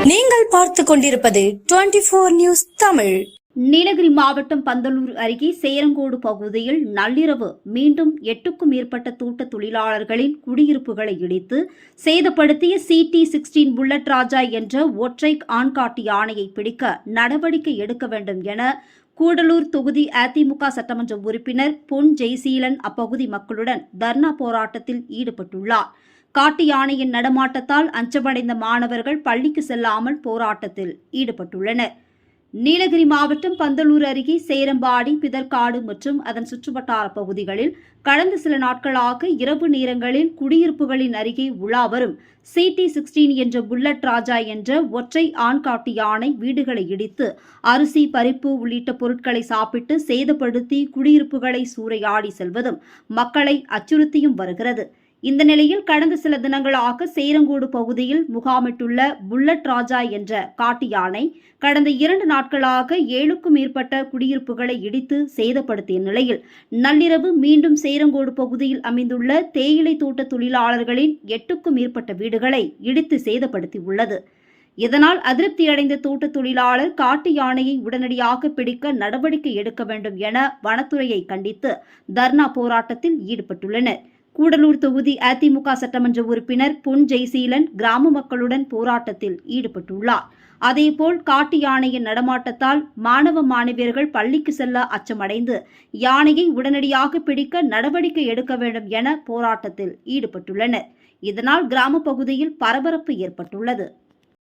நீங்கள் பார்த்துக் கொண்டிருப்பது 24 நியூஸ் தமிழ். நீலகிரி மாவட்டம் பந்தலூர் அருகே சேரங்கோடு பகுதியில் நள்ளிரவு மீண்டும் 8க்கும் மேற்பட்ட தோட்ட தொழிலாளர்களின் குடியிருப்புகளை இடித்து சேதப்படுத்திய CT16 புல்லட் ராஜா என்ற ஒற்றை ஆண்காட்டி யானையை பிடிக்க நடவடிக்கை எடுக்க வேண்டும் என கூடலூர் தொகுதி அதிமுக சட்டமன்ற உறுப்பினர் பொன் ஜெயசீலன் அப்பகுதி மக்களுடன் தர்ணா போராட்டத்தில் ஈடுபட்டுள்ளார். காட்டு யானையின் நடமாட்டத்தால் அச்சமடைந்த மாணவர்கள் பள்ளிக்கு செல்லாமல் போராட்டத்தில் ஈடுபட்டுள்ளனர். நீலகிரி மாவட்டம் பந்தலூர் அருகே சேரம்பாடி, பிதற்காடு மற்றும் அதன் சுற்றுவட்டார பகுதிகளில் கடந்த சில நாட்களாக இரவு நேரங்களில் குடியிருப்புகளின் அருகே உலா வரும் CT16 என்ற புல்லட் ராஜா என்ற ஒற்றை ஆண்காட்டு யானை வீடுகளை இடித்து அரிசி, பருப்பு உள்ளிட்ட பொருட்களை சாப்பிட்டு சேதப்படுத்தி குடியிருப்புகளை சூறையாடி செல்வதும் மக்களை அச்சுறுத்தியும் வருகிறது. இந்த நிலையில் கடந்த சில தினங்களாக சேரங்கோடு பகுதியில் முகாமிட்டுள்ள புல்லட் ராஜா என்ற காட்டு யானை கடந்த 2 நாட்களாக 7க்கும் மேற்பட்ட குடியிருப்புகளை இடித்து சேதப்படுத்திய நிலையில் நள்ளிரவு மீண்டும் சேரங்கோடு பகுதியில் அமைந்துள்ள தேயிலை தோட்ட தொழிலாளர்களின் 8க்கும் மேற்பட்ட வீடுகளை இடித்து சேதப்படுத்தியுள்ளது. இதனால் அதிருப்தியடைந்த தோட்ட தொழிலாளர் காட்டு யானையை உடனடியாக பிடிக்க நடவடிக்கை எடுக்க வேண்டும் என வனத்துறையை கண்டித்து தர்ணா போராட்டத்தில் ஈடுபட்டுள்ளனர். கூடலூர் தொகுதி அதிமுக சட்டமன்ற உறுப்பினர் பொன் ஜெயசீலன் கிராம மக்களுடன் போராட்டத்தில் ஈடுபட்டுள்ளார். அதேபோல் காட்டு யானையின் நடமாட்டத்தால் மாணவ மாணவியர்கள் பள்ளிக்கு செல்ல அச்சமடைந்து யானையை உடனடியாக பிடிக்க நடவடிக்கை எடுக்க வேண்டும் என போராட்டத்தில் ஈடுபட்டுள்ளனர். இதனால் கிராம பகுதியில் பரபரப்பு ஏற்பட்டுள்ளது.